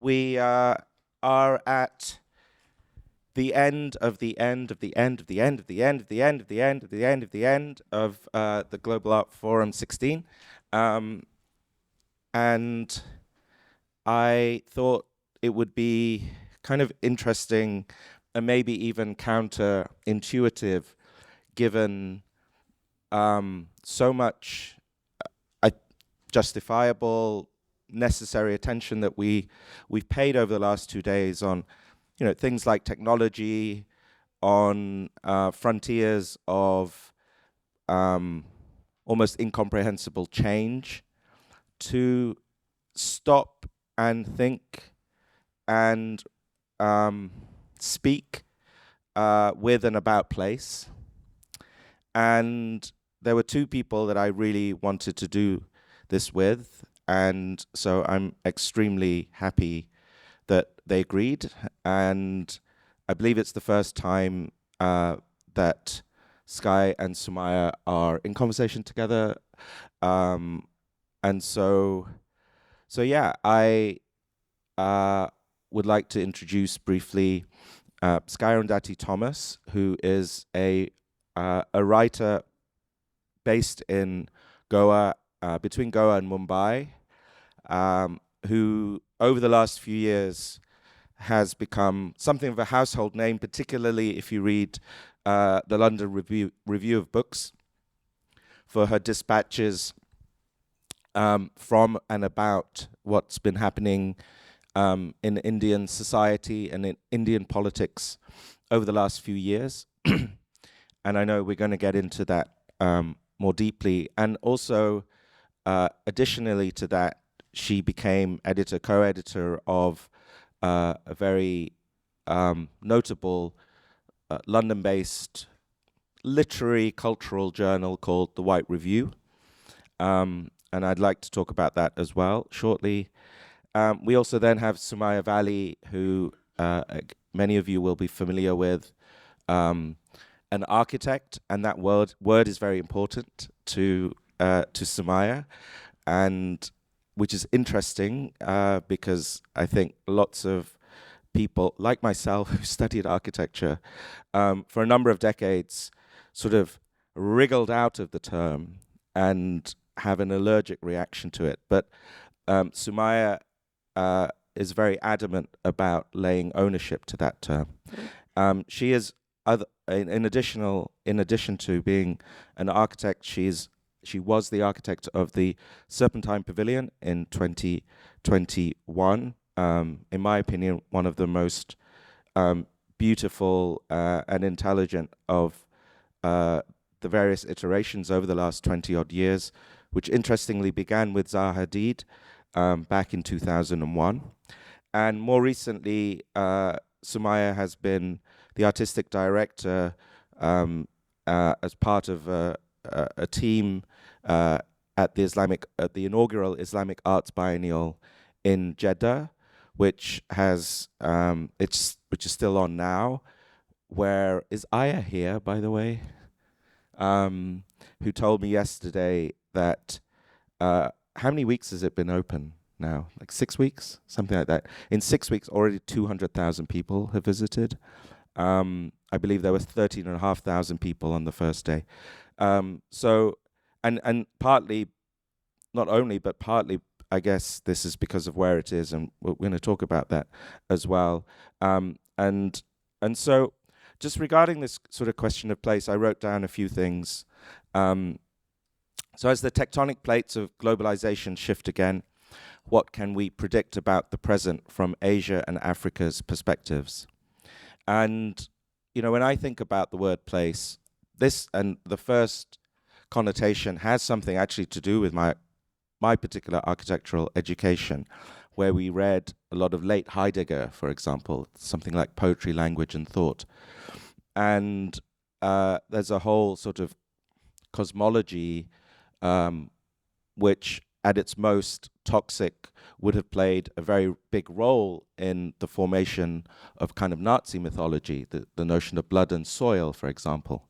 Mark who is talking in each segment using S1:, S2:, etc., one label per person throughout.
S1: We are at the end of the end of the end of the end of the end of the end of the end of the end of the end of the Global Art Forum 16. And I thought it would be kind of interesting and maybe even counterintuitive, given so much justifiable, necessary attention that we've paid over the last 2 days on, things like technology, on frontiers of almost incomprehensible change, to stop and think and speak with and about place. And there were two people that I really wanted to do this with, and so I'm extremely happy that they agreed. And I believe it's the first time that Skye and Sumayya are in conversation together. And so yeah, I would like to introduce briefly Skye Arundhati Thomas, who is a writer based in Goa, between Goa and Mumbai, who over the last few years has become something of a household name, particularly if you read the London Review of Books, for her dispatches from and about what's been happening in Indian society and in Indian politics over the last few years. And I know we're going to get into that more deeply. And also, additionally to that, she became co-editor of a very notable London-based literary cultural journal called The White Review. And I'd like to talk about that as well shortly. We also then have Sumayya Vally, who many of you will be familiar with, an architect, and that word is very important to Sumayya, and which is interesting because I think lots of people like myself who studied architecture for a number of decades sort of wriggled out of the term and have an allergic reaction to it. But Sumayya is very adamant about laying ownership to that term. She is in addition to being an architect, she was the architect of the Serpentine Pavilion in 2021. In my opinion, one of the most beautiful and intelligent of the various iterations over the last 20-odd years, which interestingly began with Zaha Hadid back in 2001. And more recently, Sumayya has been the artistic director as part of a team at the inaugural Islamic Arts Biennale in Jeddah, which is still on now. Where is Aya here, by the way? Who told me yesterday that how many weeks has it been open now? Like 6 weeks, something like that. In 6 weeks, already 200,000 people have visited. I believe there were 13,500 people on the first day. So, and partly, not only, but partly, I guess this is because of where it is, and we're going to talk about that as well. And so, just regarding this sort of question of place, I wrote down a few things. So as the tectonic plates of globalization shift again, what can we predict about the present from Asia and Africa's perspectives? And, when I think about the word place, this and the first connotation has something actually to do with my particular architectural education, where we read a lot of late Heidegger, for example, something like Poetry, Language, and Thought. And there's a whole sort of cosmology which at its most toxic would have played a very big role in the formation of kind of Nazi mythology, the notion of blood and soil, for example.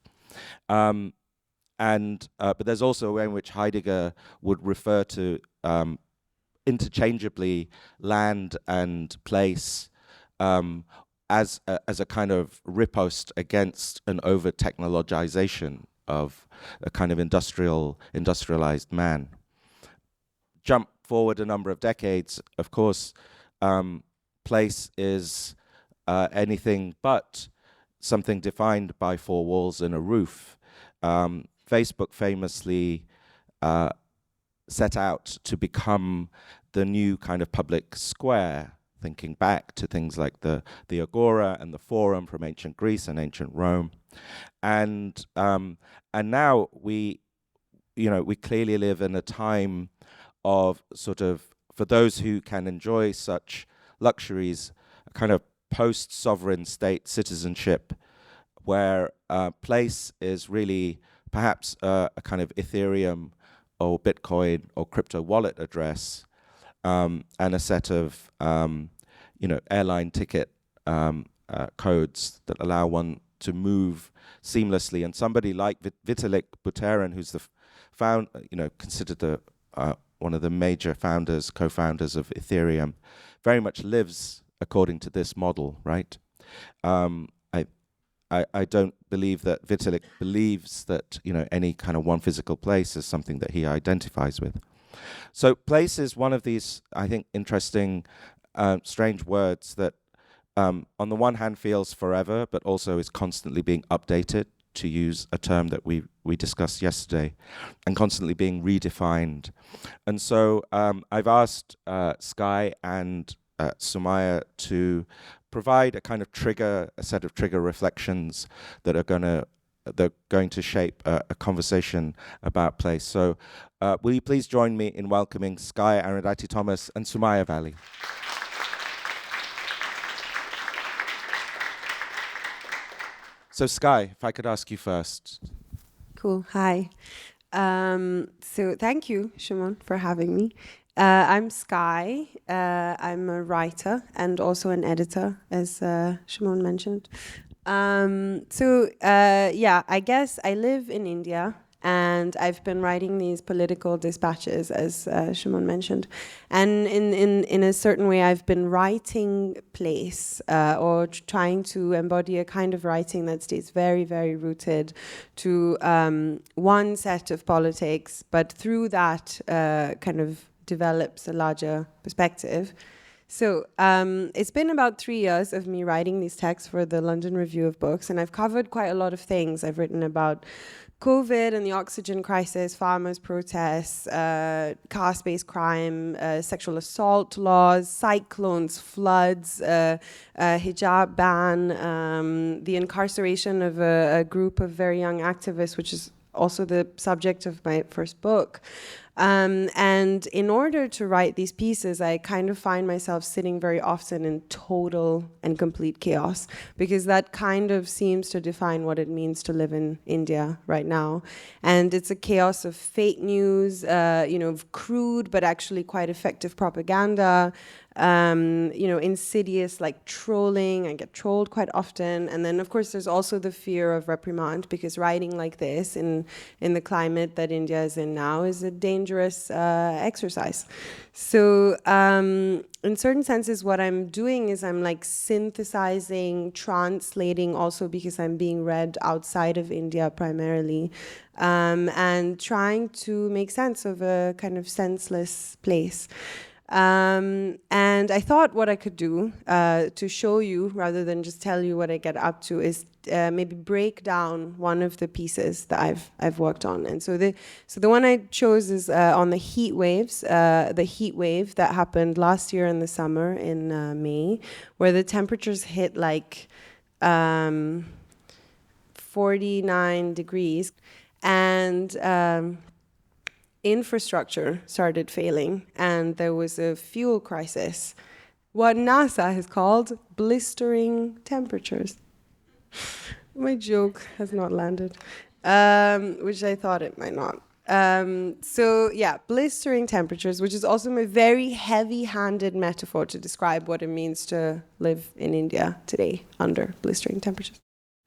S1: But there's also a way in which Heidegger would refer to interchangeably land and place as a kind of riposte against an over-technologization of a kind of industrialized man. Jump forward a number of decades, of course, place is anything but something defined by four walls and a roof. Facebook famously set out to become the new kind of public square, thinking back to things like the Agora and the Forum from ancient Greece and ancient Rome. And now we clearly live in a time of sort of, for those who can enjoy such luxuries, a kind of post-sovereign state citizenship where place is really perhaps a kind of Ethereum or Bitcoin or crypto wallet address, and a set of airline ticket codes that allow one to move seamlessly. And somebody like Vitalik Buterin, who's considered the one of the major co-founders of Ethereum, very much lives according to this model, right? I don't believe that Vitalik believes that any kind of one physical place is something that he identifies with. So place is one of these, I think, interesting, strange words that on the one hand feels forever, but also is constantly being updated, to use a term that we discussed yesterday, and constantly being redefined. And so I've asked Skye and Sumayya to provide a set of trigger reflections that are going to shape a conversation about place. So will you please join me in welcoming Skye, Arundhati Thomas, and Sumayya Vally. So Skye, if I could ask you first.
S2: Cool. Hi. So thank you, Shumon, for having me. I'm Skye. I'm a writer and also an editor, as Shumon mentioned. I guess I live in India, and I've been writing these political dispatches, as Shumon mentioned. And in a certain way, I've been writing place, or trying to embody a kind of writing that stays very, very rooted to one set of politics, but through that kind of develops a larger perspective. So it's been about 3 years of me writing these texts for the London Review of Books, and I've covered quite a lot of things. I've written about COVID and the oxygen crisis, farmers' protests, caste-based crime, sexual assault laws, cyclones, floods, hijab ban, the incarceration of a group of very young activists, which is also the subject of my first book. And in order to write these pieces, I kind of find myself sitting very often in total and complete chaos, because that kind of seems to define what it means to live in India right now. And it's a chaos of fake news, of crude but actually quite effective propaganda, insidious like trolling. I get trolled quite often. And then, of course, there's also the fear of reprimand, because writing like this in the climate that India is in now is a dangerous exercise. So in certain senses, what I'm doing is I'm like synthesizing, translating, also because I'm being read outside of India primarily, and trying to make sense of a kind of senseless place. And I thought what I could do to show you, rather than just tell you what I get up to, is maybe break down one of the pieces that I've worked on. And so the one I chose is on the heat waves, the heat wave that happened last year in the summer in May, where the temperatures hit like 49 degrees, and infrastructure started failing, and there was a fuel crisis. What NASA has called blistering temperatures. My joke has not landed, which I thought it might not. Blistering temperatures, which is also a very heavy-handed metaphor to describe what it means to live in India today under blistering temperatures.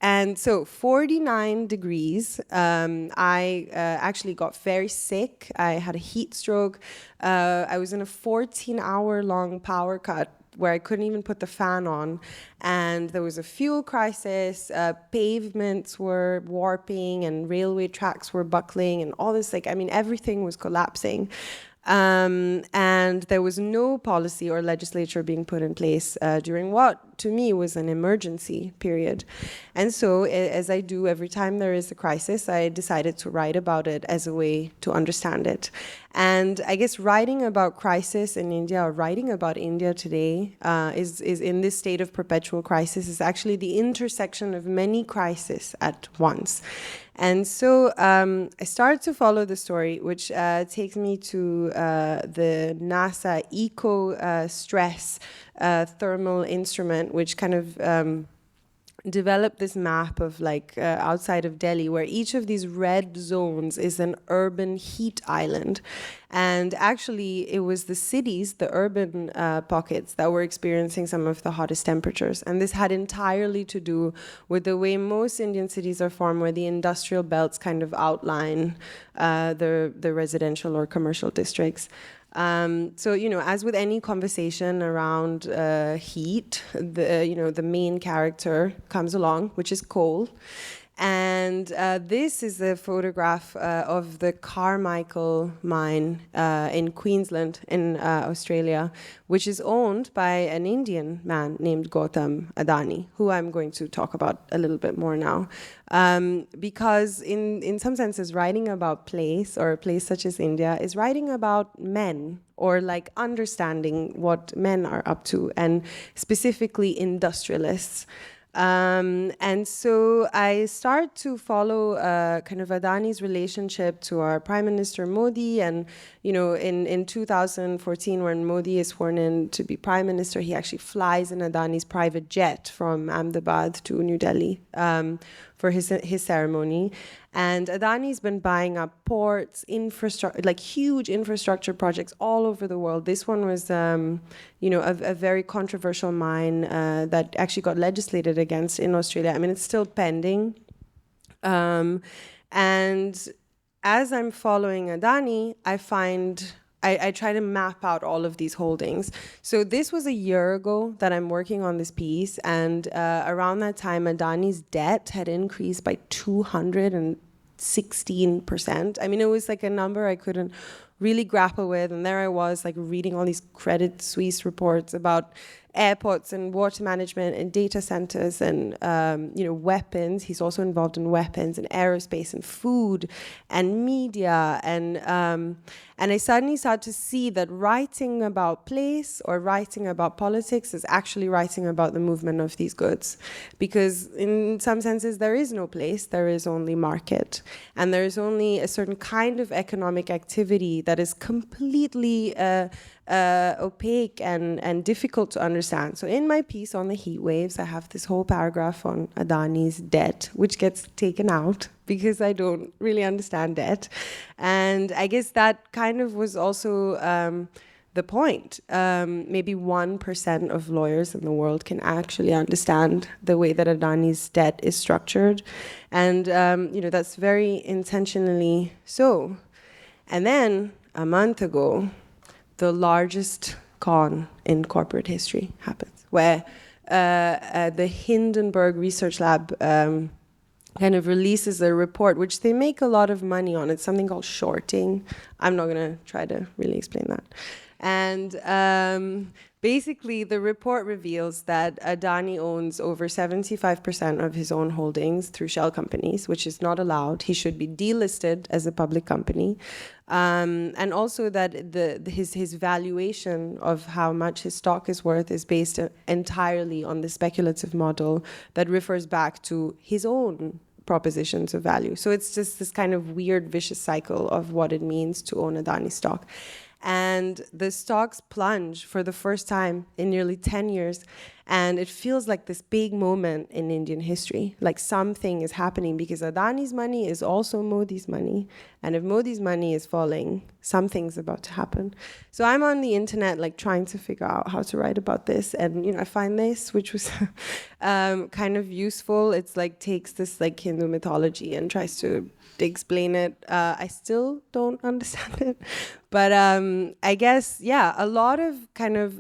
S2: And so 49 degrees, I actually got very sick. I had a heat stroke. I was in a 14-hour-long power cut where I couldn't even put the fan on. And there was a fuel crisis, pavements were warping and railway tracks were buckling and all this, like, I mean, everything was collapsing. And there was no policy or legislature being put in place during what, to me, was an emergency period. And so, as I do every time there is a crisis, I decided to write about it as a way to understand it. And I guess writing about crisis in India, or writing about India today, is in this state of perpetual crisis, is actually the intersection of many crises at once. And so I started to follow the story, which takes me to the NASA eco-stress thermal instrument, which kind of developed this map of like outside of Delhi, where each of these red zones is an urban heat island. And actually, it was the cities, the urban pockets, that were experiencing some of the hottest temperatures. And this had entirely to do with the way most Indian cities are formed, where the industrial belts kind of outline the residential or commercial districts. So, you know, as with any conversation around heat, the main character comes along, which is coal. And this is a photograph of the Carmichael mine in Queensland in Australia, which is owned by an Indian man named Gautam Adani, who I'm going to talk about a little bit more now. Because in some senses, writing about place, or a place such as India, is writing about men, or like understanding what men are up to, and specifically industrialists. And so I start to follow kind of Adani's relationship to our Prime Minister Modi. And, you know, in 2014, when Modi is sworn in to be Prime Minister, he actually flies in Adani's private jet from Ahmedabad to New Delhi for his ceremony. And Adani's been buying up ports, infrastructure, like huge infrastructure projects all over the world. This one was, you know, a very controversial mine that actually got legislated against in Australia. I mean, it's still pending. And as I'm following Adani, I try to map out all of these holdings. So this was a year ago that I'm working on this piece, and around that time, Adani's debt had increased by 216%. I mean, it was like a number I couldn't really grapple with, and there I was, like, reading all these Credit Suisse reports about airports and water management and data centers and you know, weapons. He's also involved in weapons and aerospace and food and media, and I suddenly started to see that writing about place or writing about politics is actually writing about the movement of these goods, because in some senses there is no place, there is only market, and there is only a certain kind of economic activity that is completely opaque and difficult to understand. So in my piece on the heat waves, I have this whole paragraph on Adani's debt, which gets taken out because I don't really understand debt. And I guess that kind of was also the point. Maybe 1% of lawyers in the world can actually understand the way that Adani's debt is structured. And, you know, that's very intentionally so. And then a month ago, the largest con in corporate history happens, where the Hindenburg Research Lab kind of releases a report, which they make a lot of money on. It's something called shorting. I'm not going to try to really explain that. And basically, the report reveals that Adani owns over 75% of his own holdings through shell companies, which is not allowed. He should be delisted as a public company. And also that his valuation of how much his stock is worth is based entirely on the speculative model that refers back to his own propositions of value. So it's just this kind of weird vicious cycle of what it means to own Adani stock. and the stocks plunge for the first time in nearly 10 years. And it feels like this big moment in Indian history, like something is happening, because Adani's money is also Modi's money. And if Modi's money is falling, something's about to happen. So I'm on the internet, like trying to figure out how to write about this. And, I find this, which was kind of useful. It's like takes this like Hindu mythology and tries to explain it. I still don't understand it. But I guess, yeah, a lot of kind of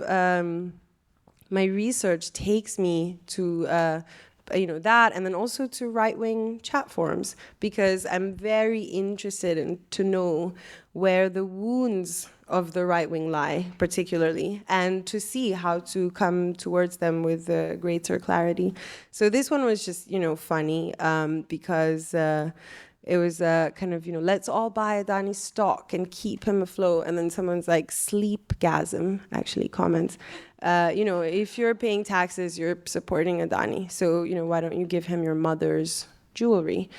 S2: my research takes me to that, and then also to right-wing chat forums, because I'm very interested in to know where the wounds of the right wing lie, particularly, and to see how to come towards them with greater clarity. So this one was just funny because it was kind of, let's all buy Adani stock and keep him afloat. And then someone's like, sleepgasm, actually comments. If you're paying taxes, you're supporting Adani. So, why don't you give him your mother's jewelry?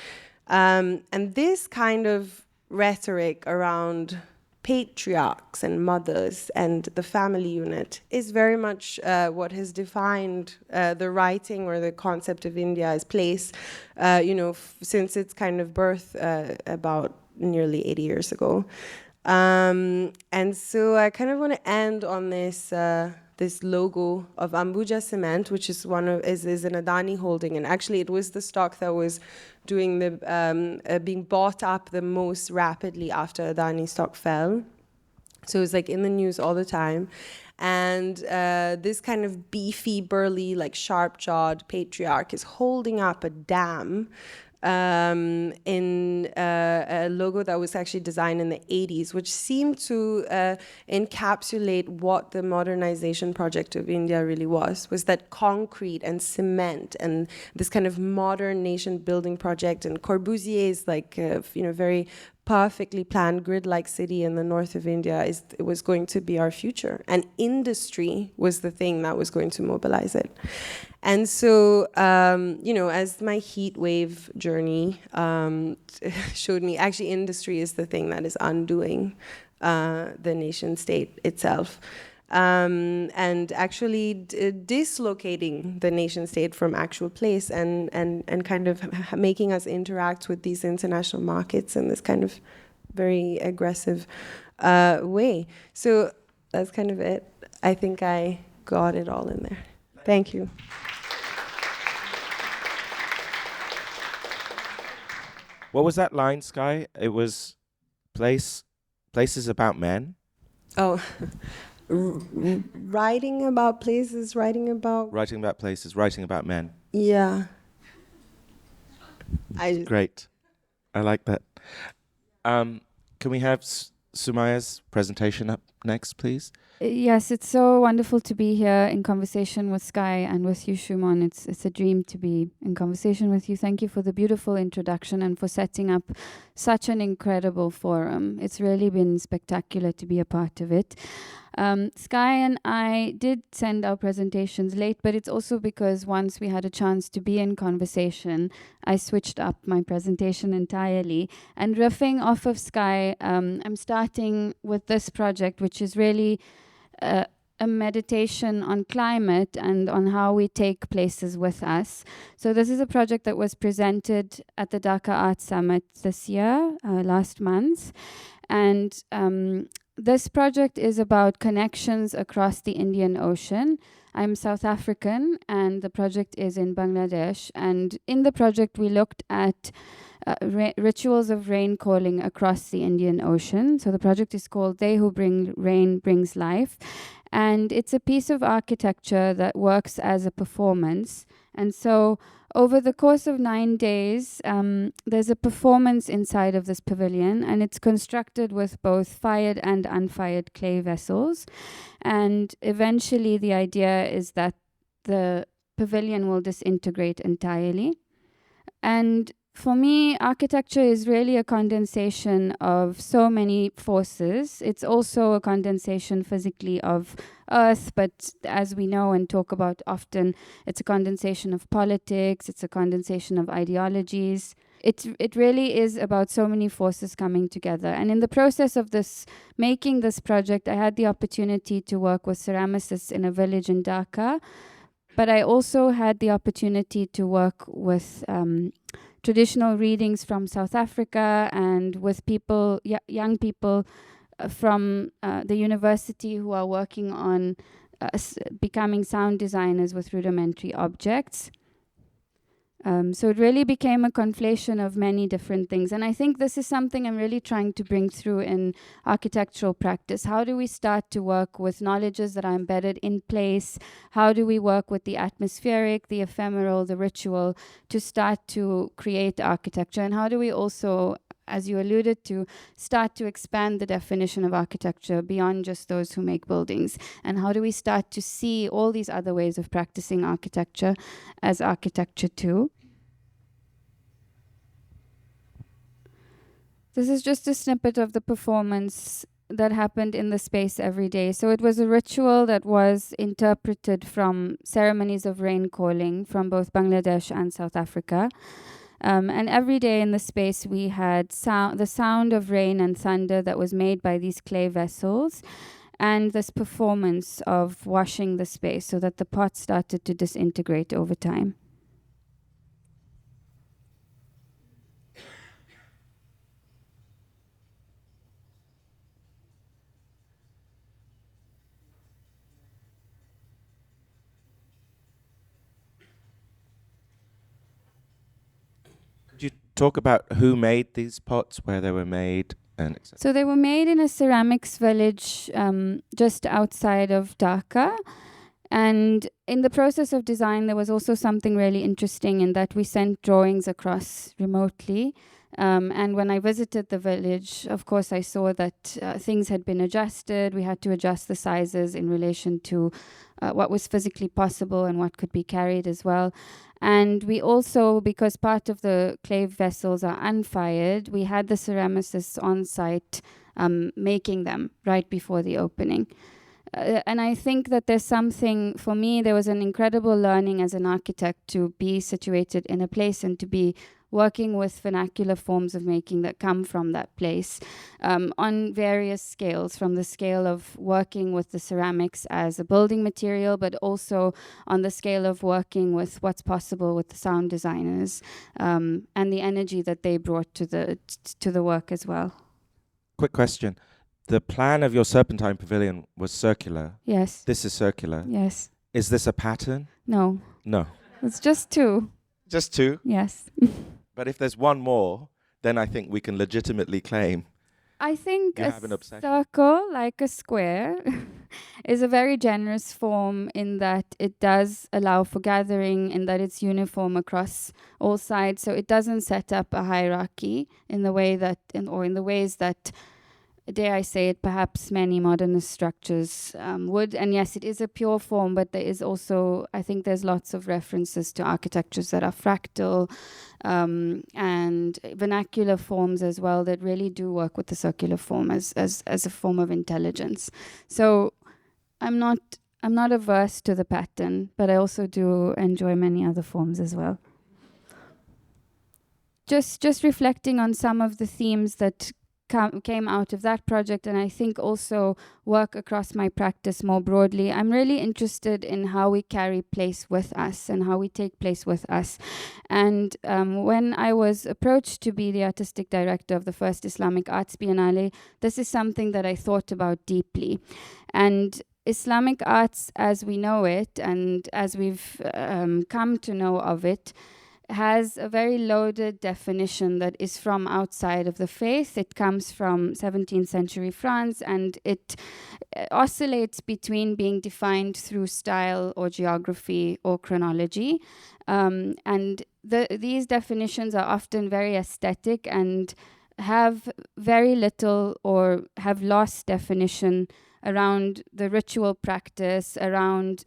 S2: And this kind of rhetoric around patriarchs and mothers and the family unit is very much what has defined the writing or the concept of India as place, since its kind of birth about nearly 80 years ago. And so I kind of want to end on this this logo of Ambuja Cement, which is is an Adani holding, and actually it was the stock that was doing the being bought up the most rapidly after Adani stock fell. So it was like in the news all the time. And this kind of beefy, burly, like sharp-jawed patriarch is holding up a dam in a logo that was actually designed in the 80s, which seemed to encapsulate what the modernization project of India really was that concrete and cement and this kind of modern nation building project. And Corbusier's like, very perfectly planned grid-like city in the north of India it was going to be our future. And industry was the thing that was going to mobilize it. And so, as my heat wave journey showed me, actually industry is the thing that is undoing the nation state itself. And actually dislocating the nation state from actual place and kind of making us interact with these international markets in this kind of very aggressive way. So that's kind of it. I think I got it all in there. Thank you.
S1: What was that line, Skye? It was places about men?
S2: Oh, writing about places, writing about
S1: places, writing about men.
S2: Yeah.
S1: Great. I like that. Can we have Sumayya's presentation up next, please?
S3: Yes, it's so wonderful to be here in conversation with Skye and with you, Shumon. It's a dream to be in conversation with you. Thank you for the beautiful introduction and for setting up such an incredible forum. It's really been spectacular to be a part of it. Skye and I did send our presentations late, but it's also because once we had a chance to be in conversation, I switched up my presentation entirely. And riffing off of Skye, I'm starting with this project, which is really a meditation on climate and on how we take places with us. So this is a project that was presented at the Dhaka Arts Summit this year, last month. And this project is about connections across the Indian Ocean. I'm South African, and the project is in Bangladesh. And in the project, we looked at rituals of rain calling across the Indian Ocean. So the project is called They Who Bring Rain Brings Life. And it's a piece of architecture that works as a performance. And so over the course of 9 days, there's a performance inside of this pavilion, and it's constructed with both fired and unfired clay vessels. And eventually the idea is that the pavilion will disintegrate entirely. And for me, architecture is really a condensation of so many forces. It's also a condensation physically of Earth, but as we know and talk about often, it's a condensation of politics, it's a condensation of ideologies. it really is about so many forces coming together. And in the process of making this project, I had the opportunity to work with ceramicists in a village in Dhaka, but I also had the opportunity to work with traditional readings from South Africa and with people, young people from the university who are working on becoming sound designers with rudimentary objects. So it really became a conflation of many different things. And I think this is something I'm really trying to bring through in architectural practice. How do we start to work with knowledges that are embedded in place? How do we work with the atmospheric, the ephemeral, the ritual to start to create architecture? And how do we also, as you alluded to, start to expand the definition of architecture beyond just those who make buildings? And how do we start to see all these other ways of practicing architecture as architecture too? This is just a snippet of the performance that happened in the space every day. So it was a ritual that was interpreted from ceremonies of rain calling from both Bangladesh and South Africa. And every day in the space we had the sound of rain and thunder that was made by these clay vessels, and this performance of washing the space so that the pot started to disintegrate over time.
S1: Talk about who made these pots, where they were made, and etc.
S3: So they were made in a ceramics village just outside of Dhaka. And in the process of design, there was also something really interesting in that we sent drawings across remotely. And when I visited the village, of course, I saw that things had been adjusted. We had to adjust the sizes in relation to what was physically possible and what could be carried as well. And we also, because part of the clay vessels are unfired, we had the ceramicists on site making them right before the opening. And I think that there's something, for me, there was an incredible learning as an architect to be situated in a place and to be working with vernacular forms of making that come from that place on various scales, from the scale of working with the ceramics as a building material, but also on the scale of working with what's possible with the sound designers and the energy that they brought to the work as well.
S1: Quick question. The plan of your Serpentine Pavilion was circular.
S3: Yes.
S1: This is circular.
S3: Yes.
S1: Is this a pattern?
S3: No.
S1: No.
S3: It's just two.
S1: Just two?
S3: Yes.
S1: But if there's one more, then I think we can legitimately claim
S3: I think
S1: you
S3: a
S1: have an obsession.
S3: circle, like a square, is a very generous form in that it does allow for gathering, in that it's uniform across all sides. So it doesn't set up a hierarchy in the way that, or in the ways that, dare I say it, perhaps many modernist structures would. And yes, it is a pure form, but there is also, I think there's lots of references to architectures that are fractal and vernacular forms as well that really do work with the circular form as a form of intelligence. So I'm not averse to the pattern, but I also do enjoy many other forms as well. Just reflecting on some of the themes that came out of that project, and I think also work across my practice more broadly. I'm really interested in how we carry place with us and how we take place with us. And when I was approached to be the artistic director of the first Islamic Arts Biennale, this is something that I thought about deeply. And Islamic arts as we know it and as we've come to know of it has a very loaded definition that is from outside of the faith. It comes from 17th century France, and it oscillates between being defined through style or geography or chronology. And these definitions are often very aesthetic and have very little or have lost definition around the ritual practice, around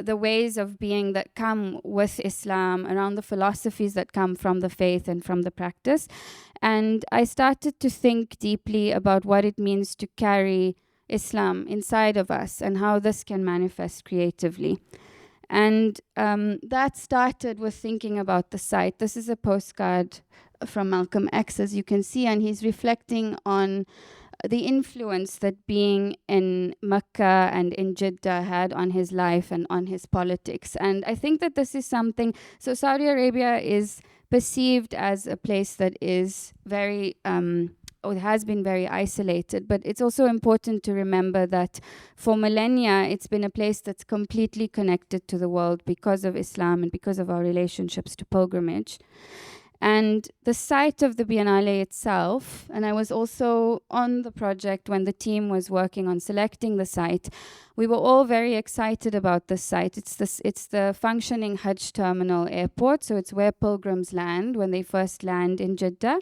S3: the ways of being that come with Islam, around the philosophies that come from the faith and from the practice. And I started to think deeply about what it means to carry Islam inside of us and how this can manifest creatively. And that started with thinking about the site. This is a postcard from Malcolm X, as you can see, and he's reflecting on the influence that being in Mecca and in Jeddah had on his life and on his politics. And I think that this is something, so Saudi Arabia is perceived as a place that is very, or has been very isolated, but it's also important to remember that for millennia, it's been a place that's completely connected to the world because of Islam and because of our relationships to pilgrimage. And the site of the Biennale itself, and I was also on the project when the team was working on selecting the site, we were all very excited about this site. It's the functioning Hajj terminal airport, so it's where pilgrims land when they first land in Jeddah.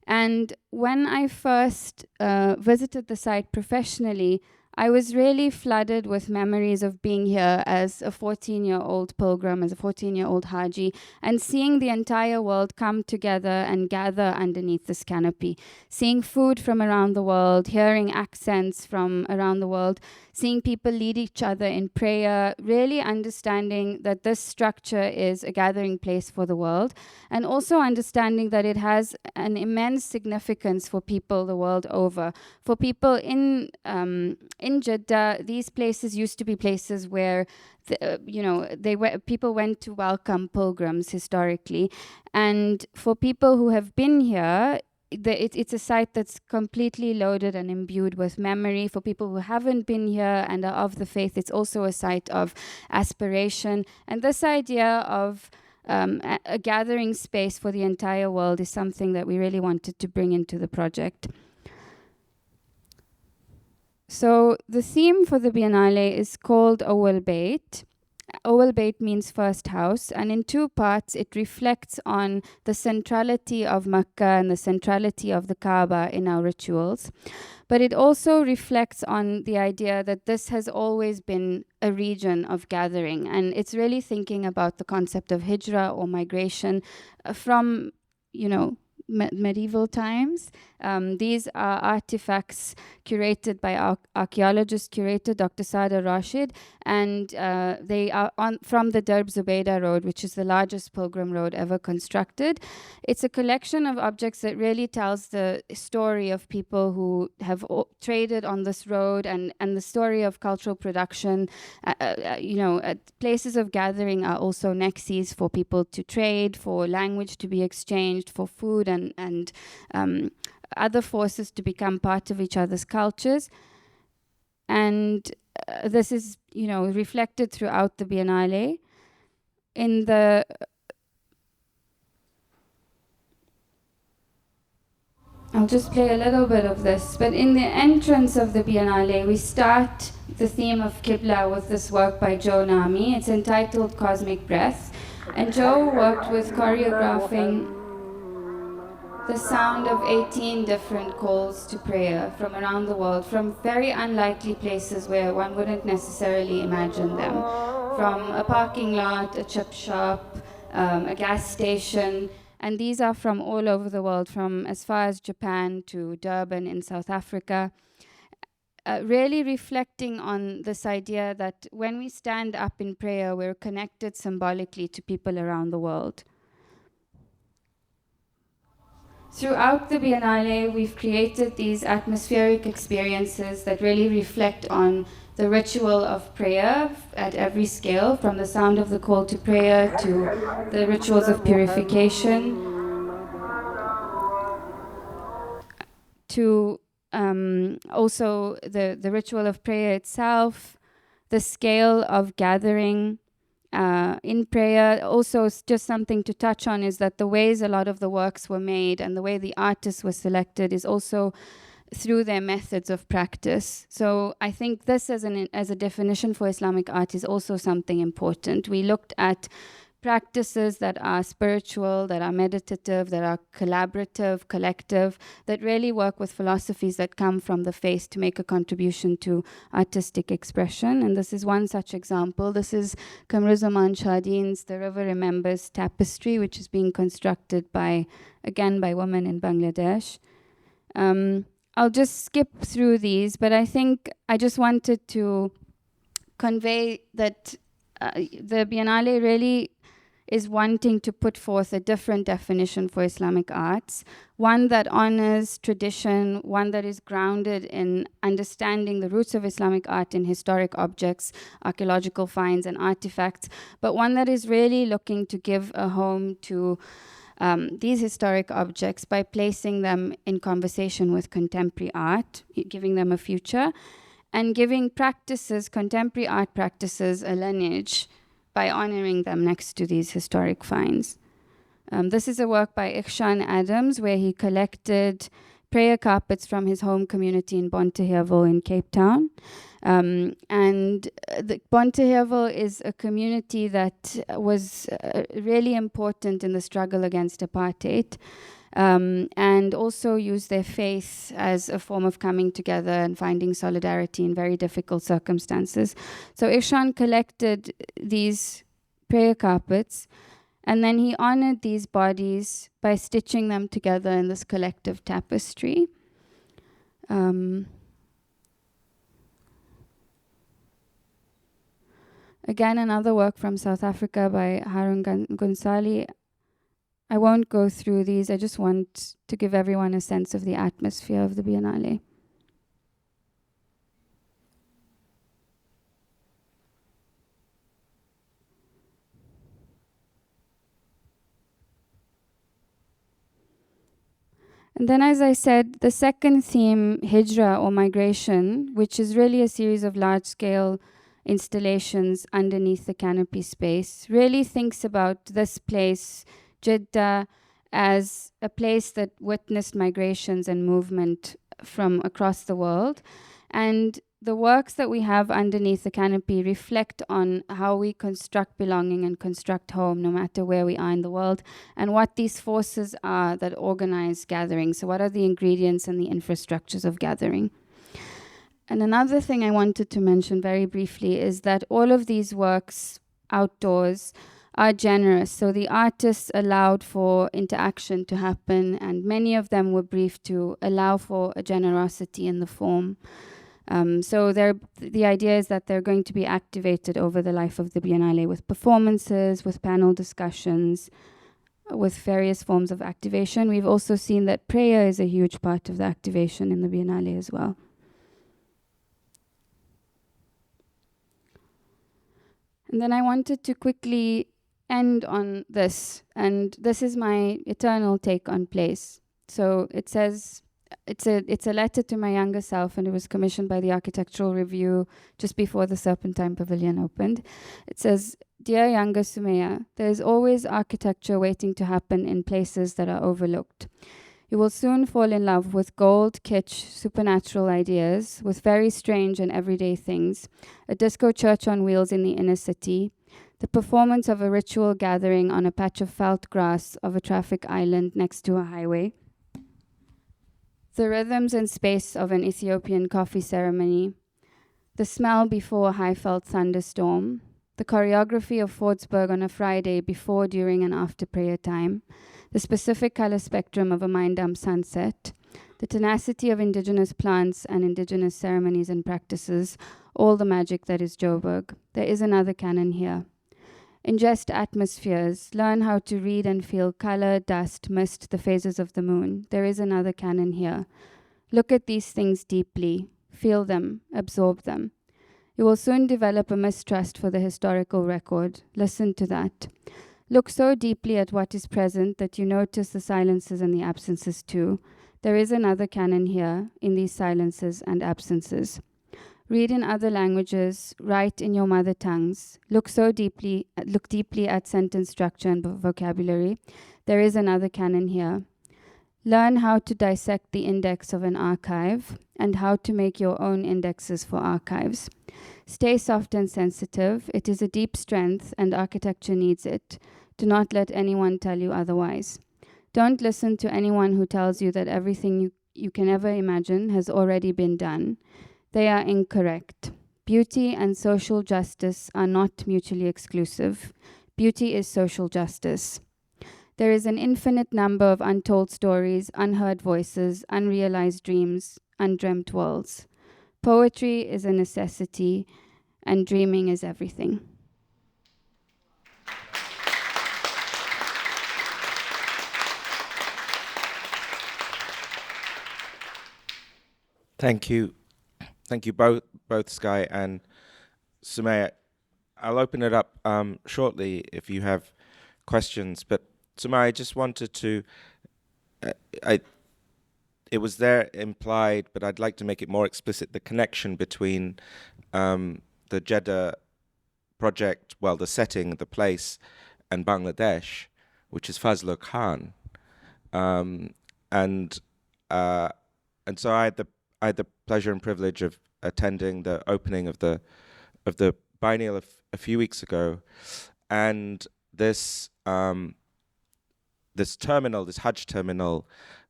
S3: And when I first visited the site professionally, I was really flooded with memories of being here as a 14-year-old pilgrim, as a 14-year-old Haji, and seeing the entire world come together and gather underneath this canopy. Seeing food from around the world, hearing accents from around the world, seeing people lead each other in prayer, really understanding that this structure is a gathering place for the world, and also understanding that it has an immense significance for people the world over. For people in Jeddah, these places used to be places where people went to welcome pilgrims historically. And for people who have been here, it's a site that's completely loaded and imbued with memory. For people who haven't been here and are of the faith, it's also a site of aspiration. And this idea of a gathering space for the entire world is something that we really wanted to bring into the project. So the theme for the Biennale is called Awwal Bayt. Awwal Bayt means first house, and in two parts it reflects on the centrality of Mecca and the centrality of the Kaaba in our rituals. But it also reflects on the idea that this has always been a region of gathering, and it's really thinking about the concept of hijrah or migration from, medieval times. These are artifacts curated by archaeologist curator Dr. Sada Rashid, and they are from the Darb Zubaydah Road, which is the largest pilgrim road ever constructed. It's a collection of objects that really tells the story of people who have traded on this road, and the story of cultural production. Places of gathering are also nexus for people to trade, for language to be exchanged, for food and other forces to become part of each other's cultures. And this is, reflected throughout the Biennale. I'll just play a little bit of this, but in the entrance of the Biennale, we start the theme of Qibla with this work by Joe Nami. It's entitled Cosmic Breath, and Joe worked with choreographing the sound of 18 different calls to prayer from around the world, from very unlikely places where one wouldn't necessarily imagine them. From a parking lot, a chip shop, a gas station, and these are from all over the world, from as far as Japan to Durban in South Africa. Really reflecting on this idea that when we stand up in prayer, we're connected symbolically to people around the world. Throughout the Biennale, we've created these atmospheric experiences that really reflect on the ritual of prayer at every scale, from the sound of the call to prayer to the rituals of purification, to also the ritual of prayer itself, the scale of gathering in prayer. Also, just something to touch on is that the ways a lot of the works were made and the way the artists were selected is also through their methods of practice. So I think this as a definition for Islamic art is also something important. We looked at practices that are spiritual, that are meditative, that are collaborative, collective, that really work with philosophies that come from the faith to make a contribution to artistic expression. And this is one such example. This is Kamruzaman Shadeen's The River Remembers tapestry, which is being constructed by women in Bangladesh. I'll just skip through these, but I think I just wanted to convey that the Biennale really is wanting to put forth a different definition for Islamic arts, one that honors tradition, one that is grounded in understanding the roots of Islamic art in historic objects, archaeological finds, and artifacts, but one that is really looking to give a home to these historic objects by placing them in conversation with contemporary art, giving them a future, and giving practices, contemporary art practices, a lineage by honoring them next to these historic finds. This is a work by Ikhshan Adams, where he collected prayer carpets from his home community in Bonteheerville in Cape Town. And the Bonteheerville is a community that was really important in the struggle against apartheid, and also used their faith as a form of coming together and finding solidarity in very difficult circumstances. So Ikhshan collected these prayer carpets, and then he honored these bodies by stitching them together in this collective tapestry. Again, another work from South Africa by Harun Gunsali. I won't go through these. I just want to give everyone a sense of the atmosphere of the Biennale. And then, as I said, the second theme, Hijra or migration, which is really a series of large-scale installations underneath the canopy space, really thinks about this place, Jeddah, as a place that witnessed migrations and movement from across the world. And the works that we have underneath the canopy reflect on how we construct belonging and construct home, no matter where we are in the world, and what these forces are that organize gathering. So what are the ingredients and the infrastructures of gathering? And another thing I wanted to mention very briefly is that all of these works outdoors are generous. So the artists allowed for interaction to happen, and many of them were briefed to allow for a generosity in the form. So the idea is that they're going to be activated over the life of the Biennale with performances, with panel discussions, with various forms of activation. We've also seen that prayer is a huge part of the activation in the Biennale as well. And then I wanted to quickly end on this, and this is my eternal take on place. So it says, it's a letter to my younger self, and it was commissioned by the Architectural Review just before the Serpentine Pavilion opened. It says, "Dear younger Sumayya, there is always architecture waiting to happen in places that are overlooked. You will soon fall in love with gold, kitsch, supernatural ideas, with very strange and everyday things, a disco church on wheels in the inner city, the performance of a ritual gathering on a patch of felt grass of a traffic island next to a highway, the rhythms and space of an Ethiopian coffee ceremony, the smell before a high-felt thunderstorm, the choreography of Fordsburg on a Friday before, during, and after prayer time, the specific color spectrum of a Mindam sunset, the tenacity of indigenous plants and indigenous ceremonies and practices, all the magic that is Joburg. There is another canon here. Ingest atmospheres, learn how to read and feel color, dust, mist, the phases of the moon. There is another canon here. Look at these things deeply, feel them, absorb them. You will soon develop a mistrust for the historical record. Listen to that. Look so deeply at what is present that you notice the silences and the absences too. There is another canon here in these silences and absences. Read in other languages, write in your mother tongues. Look deeply at sentence structure and vocabulary. There is another canon here. Learn how to dissect the index of an archive and how to make your own indexes for archives. Stay soft and sensitive. It is a deep strength and architecture needs it. Do not let anyone tell you otherwise. Don't listen to anyone who tells you that everything you can ever imagine has already been done. They are incorrect. Beauty and social justice are not mutually exclusive. Beauty is social justice. There is an infinite number of untold stories, unheard voices, unrealized dreams, undreamt worlds. Poetry is a necessity, and dreaming is everything."
S1: Thank you. Thank you both Skye and Sumayya. I'll open it up shortly if you have questions. But Sumayya, I just wanted to, it was there implied, but I'd like to make it more explicit, the connection between the Jeddah project, well, the setting, the place, and Bangladesh, which is Fazlur Khan. And so I had the pleasure and privilege of attending the opening of the Biennale a few weeks ago, and this terminal, this Hajj terminal,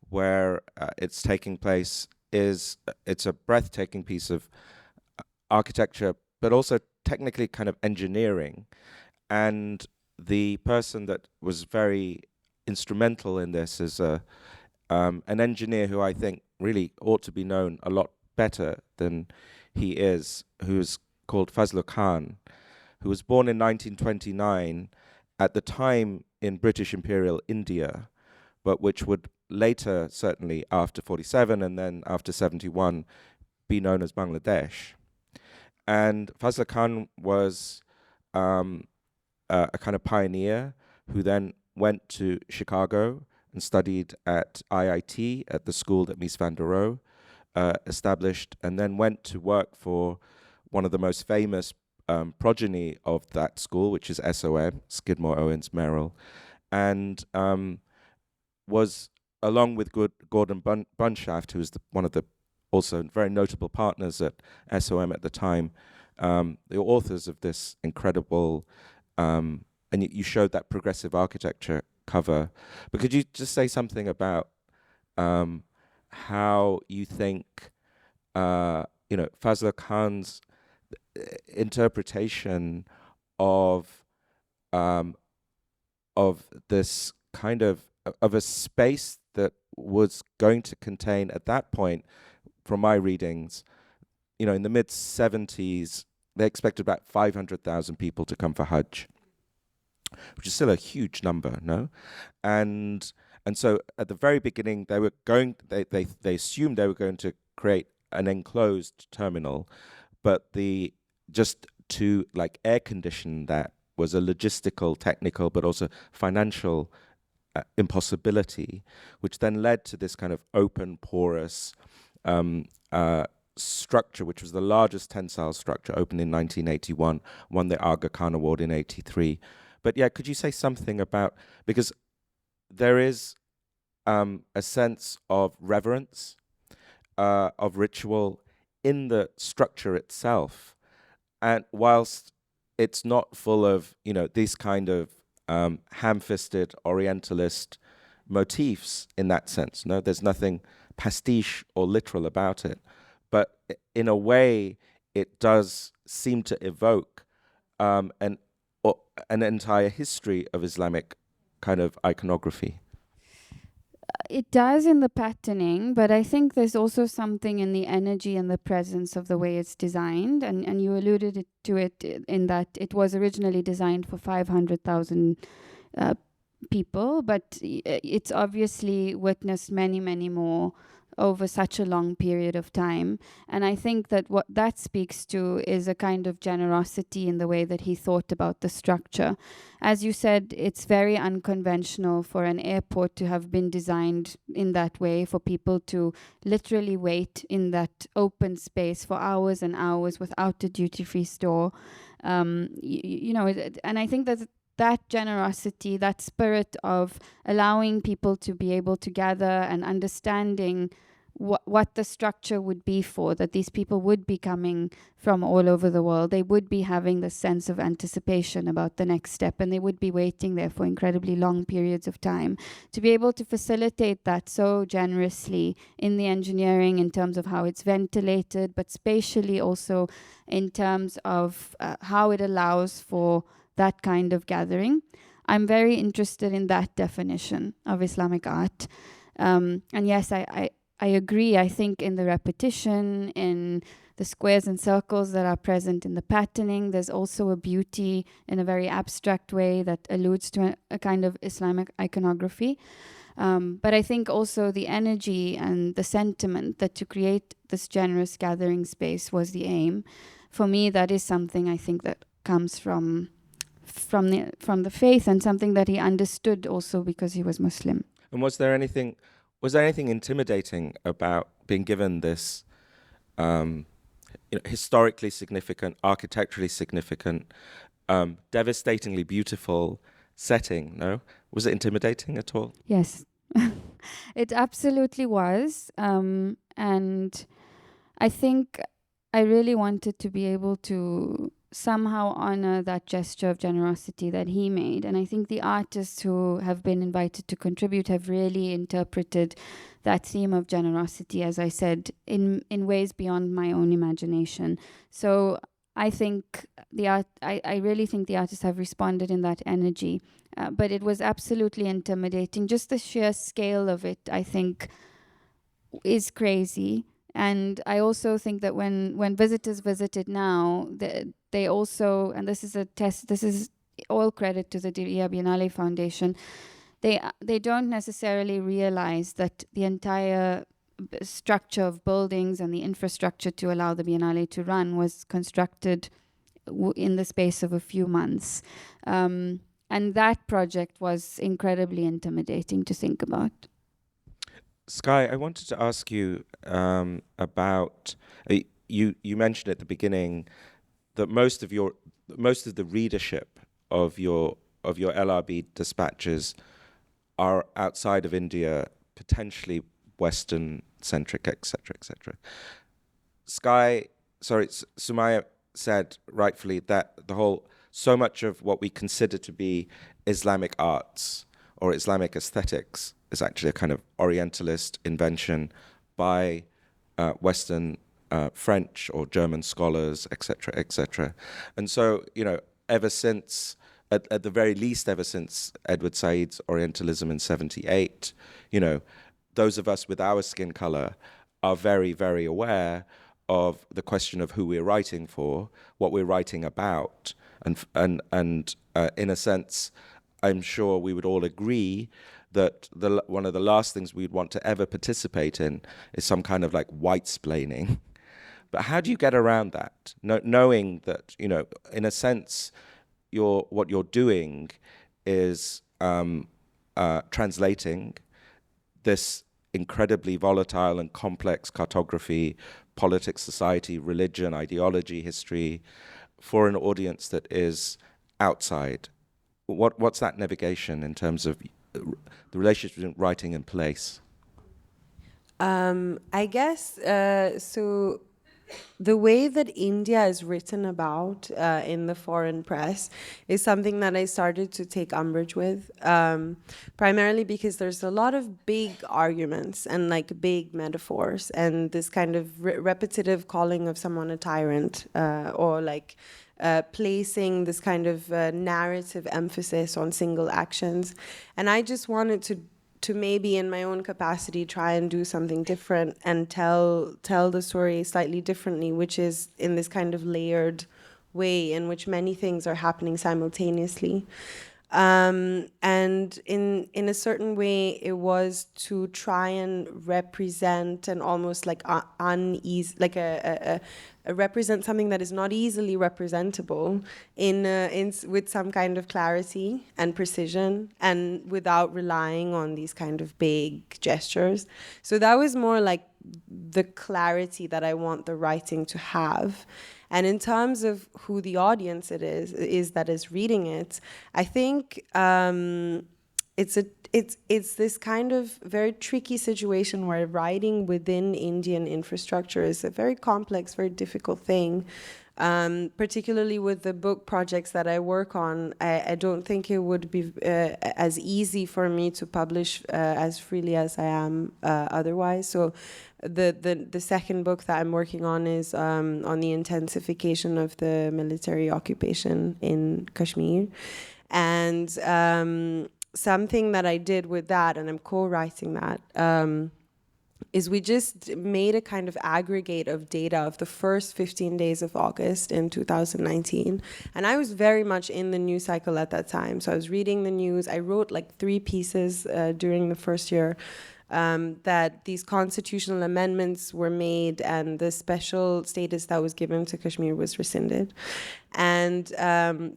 S1: where it's taking place, it's a breathtaking piece of architecture, but also technically kind of engineering. And the person that was very instrumental in this is an engineer who I think really ought to be known a lot better than he is, who's called Fazlur Khan, who was born in 1929, at the time in British Imperial India, but which would later, certainly after 47 and then after 71, be known as Bangladesh. And Fazlur Khan was a kind of pioneer who then went to Chicago and studied at IIT, at the school that Mies van der Rohe established, and then went to work for one of the most famous progeny of that school, which is SOM, Skidmore, Owens, Merrill, and was, along with Gordon Bunshaft, who was one of the also very notable partners at SOM at the time, the authors of this incredible, and you showed that progressive architecture cover. But could you just say something about how you think, Fazlur Khan's interpretation of this kind of a space that was going to contain, at that point, from my readings, in the mid-70s, they expected about 500,000 people to come for Hajj, which is still a huge number, no? And so at the very beginning, they assumed they were going to create an enclosed terminal, but just to air condition that was a logistical, technical, but also financial impossibility, which then led to this kind of open, porous structure, which was the largest tensile structure, opened in 1981, won the Aga Khan Award in 83. But yeah, could you say something about, because there is a sense of reverence, of ritual in the structure itself, and whilst it's not full of, these kind of ham-fisted Orientalist motifs in that sense. No, there's nothing pastiche or literal about it. But in a way, it does seem to evoke an entire history of Islamic kind of iconography.
S3: It does in the patterning, but I think there's also something in the energy and the presence of the way it's designed. And you alluded to it in that it was originally designed for 500,000 people, but it's obviously witnessed many, many more over such a long period of time. And I think that what that speaks to is a kind of generosity in the way that he thought about the structure. As you said, it's very unconventional for an airport to have been designed in that way, for people to literally wait in that open space for hours and hours without a duty-free store. And I think that generosity, that spirit of allowing people to be able to gather and understanding what the structure would be for, that these people would be coming from all over the world. They would be having the sense of anticipation about the next step, and they would be waiting there for incredibly long periods of time. To be able to facilitate that so generously in the engineering, in terms of how it's ventilated, but spatially also in terms of how it allows for that kind of gathering. I'm very interested in that definition of Islamic art. And yes, I agree. I think in the repetition, in the squares and circles that are present in the patterning, there's also a beauty in a very abstract way that alludes to a kind of Islamic iconography. But I think also the energy and the sentiment that to create this generous gathering space was the aim. For me, that is something I think that comes from the faith, and something that he understood also because he was Muslim.
S1: And was there anything intimidating about being given this historically significant, architecturally significant, devastatingly beautiful setting? No? Was it intimidating at all?
S3: Yes, it absolutely was. And I think I really wanted to be able to somehow honor that gesture of generosity that he made. And I think the artists who have been invited to contribute have really interpreted that theme of generosity, as I said, in ways beyond my own imagination. So I think I really think the artists have responded in that energy. But it was absolutely intimidating. Just the sheer scale of it, I think, is crazy. And I also think that when visitors visited now, they also, and this is all credit to the Biennale Foundation, they don't necessarily realize that the entire structure of buildings and the infrastructure to allow the Biennale to run was constructed in the space of a few months. And that project was incredibly intimidating to think about.
S1: Skye, I wanted to ask you about you mentioned at the beginning that most of the readership of your LRB dispatches are outside of India, potentially Western centric, etc., etc. Sumayya said rightfully that so much of what we consider to be Islamic arts or Islamic aesthetics is actually a kind of Orientalist invention by Western French or German scholars, etc., etc. And so, ever since, at the very least, ever since Edward Said's Orientalism in 1978, those of us with our skin color are very, very aware of the question of who we're writing for, what we're writing about, and in a sense, I'm sure we would all agree that one of the last things we'd want to ever participate in is some kind of like white-splaining. But how do you get around that, knowing that, in a sense, what you're doing is translating this incredibly volatile and complex cartography, politics, society, religion, ideology, history, for an audience that is outside? What's that navigation in terms of the relationship between writing and place?
S2: I guess so. The way that India is written about in the foreign press is something that I started to take umbrage with, primarily because there's a lot of big arguments and like big metaphors and this kind of repetitive calling of someone a tyrant or like placing this kind of narrative emphasis on single actions. And I just wanted to maybe in my own capacity try and do something different and tell the story slightly differently, which is in this kind of layered way in which many things are happening simultaneously. And in a certain way, it was to try and represent and almost like uneasy, like a represent something that is not easily representable in with some kind of clarity and precision and without relying on these kind of big gestures. So that was more like the clarity that I want the writing to have. And in terms of who the audience is that is reading it, I think it's this kind of very tricky situation where writing within Indian infrastructure is a very complex, very difficult thing. Particularly with the book projects that I work on, I don't think it would be as easy for me to publish as freely as I am otherwise. So the second book that I'm working on is on the intensification of the military occupation in Kashmir. And something that I did with that, and I'm co-writing that, is we just made a kind of aggregate of data of the first 15 days of August in 2019. And I was very much in the news cycle at that time. So I was reading the news. I wrote like 3 pieces during the first year. That these constitutional amendments were made and the special status that was given to Kashmir was rescinded. And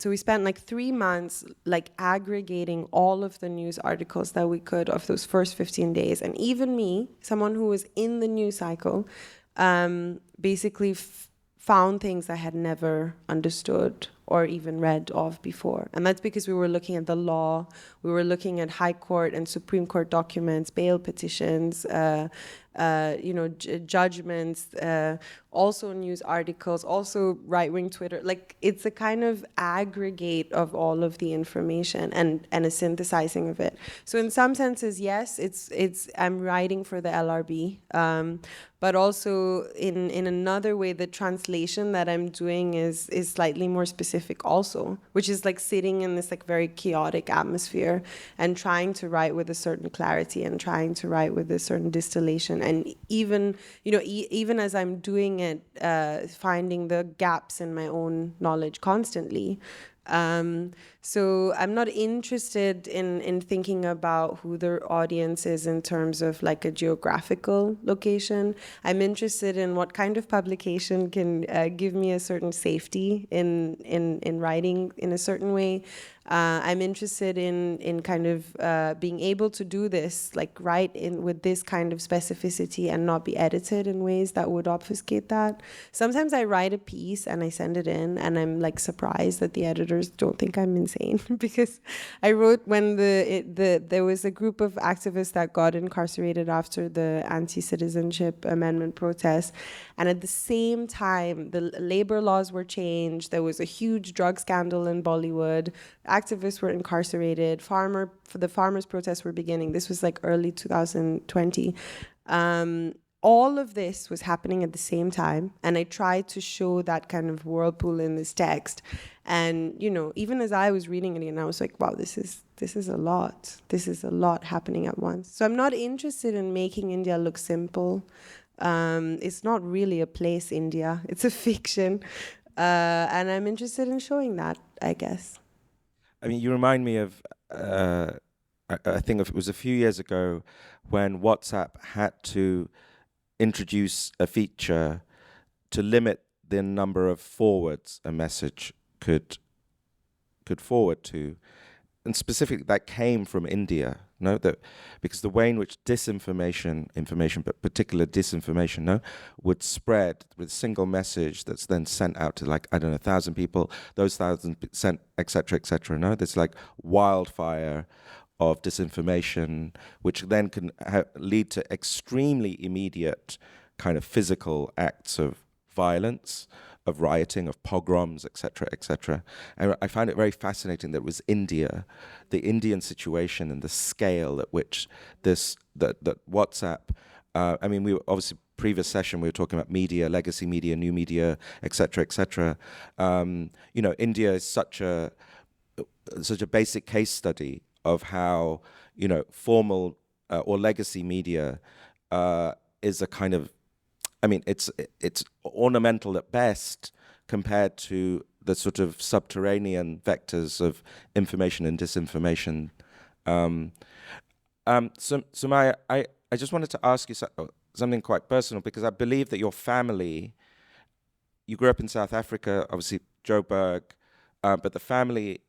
S2: so we spent like 3 months like aggregating all of the news articles that we could of those first 15 days. And even me, someone who was in the news cycle, basically found things I had never understood or even read of before. And that's because we were looking at the law, we were looking at High Court and Supreme Court documents, bail petitions, judgments, also news articles, also right-wing Twitter. Like, it's a kind of aggregate of all of the information and a synthesizing of it. So in some senses, yes, it's I'm writing for the LRB, but also in another way, the translation that I'm doing is slightly more specific also, which is like sitting in this like very chaotic atmosphere and trying to write with a certain clarity and trying to write with a certain distillation. And even, even as I'm doing it, finding the gaps in my own knowledge constantly. So I'm not interested in thinking about who the audience is in terms of like a geographical location. I'm interested in what kind of publication can give me a certain safety in writing in a certain way. I'm interested in kind of being able to do this, like write in with this kind of specificity and not be edited in ways that would obfuscate that. Sometimes I write a piece and I send it in and I'm like surprised that the editors don't think I'm insane because I wrote when there was a group of activists that got incarcerated after the anti-citizenship amendment protest, and at the same time the labor laws were changed. There was a huge drug scandal in Bollywood. Activists were incarcerated. The farmers' protests were beginning. This was like early 2020. All of this was happening at the same time, and I tried to show that kind of whirlpool in this text. And even as I was reading it, and I was like, wow, this is a lot. This is a lot happening at once. So I'm not interested in making India look simple. It's not really a place, India. It's a fiction, and I'm interested in showing that, I guess.
S1: I mean, you remind me of, I think it was a few years ago when WhatsApp had to introduce a feature to limit the number of forwards a message could forward to. And specifically, that came from India, because the way in which information, but particular disinformation, would spread with a single message that's then sent out to 1,000 people, those 1,000 sent, etc., etc. There's like wildfire of disinformation, which then can lead to extremely immediate kind of physical acts of violence, of rioting, of pogroms, etc., etc. And I find it very fascinating that it was India, the Indian situation and the scale at which that WhatsApp, we were obviously previous session we were talking about media, legacy media, new media, etc., etc. India is such a basic case study of how formal or legacy media is a kind of, it's ornamental at best compared to the sort of subterranean vectors of information and disinformation. So Sumayya, I just wanted to ask you something quite personal, because I believe that your family, you grew up in South Africa, obviously Joburg, but the family,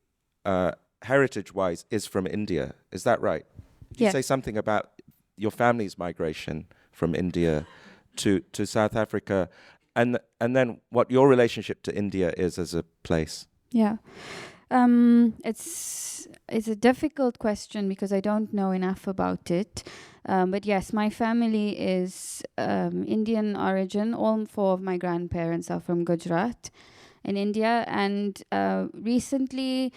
S1: heritage-wise, is from India. Is that right? Could you say something about your family's migration from India to South Africa, and then what your relationship to India is as a place?
S3: Yeah, it's a difficult question because I don't know enough about it. But yes, my family is Indian origin. All 4 of my grandparents are from Gujarat in India, and recently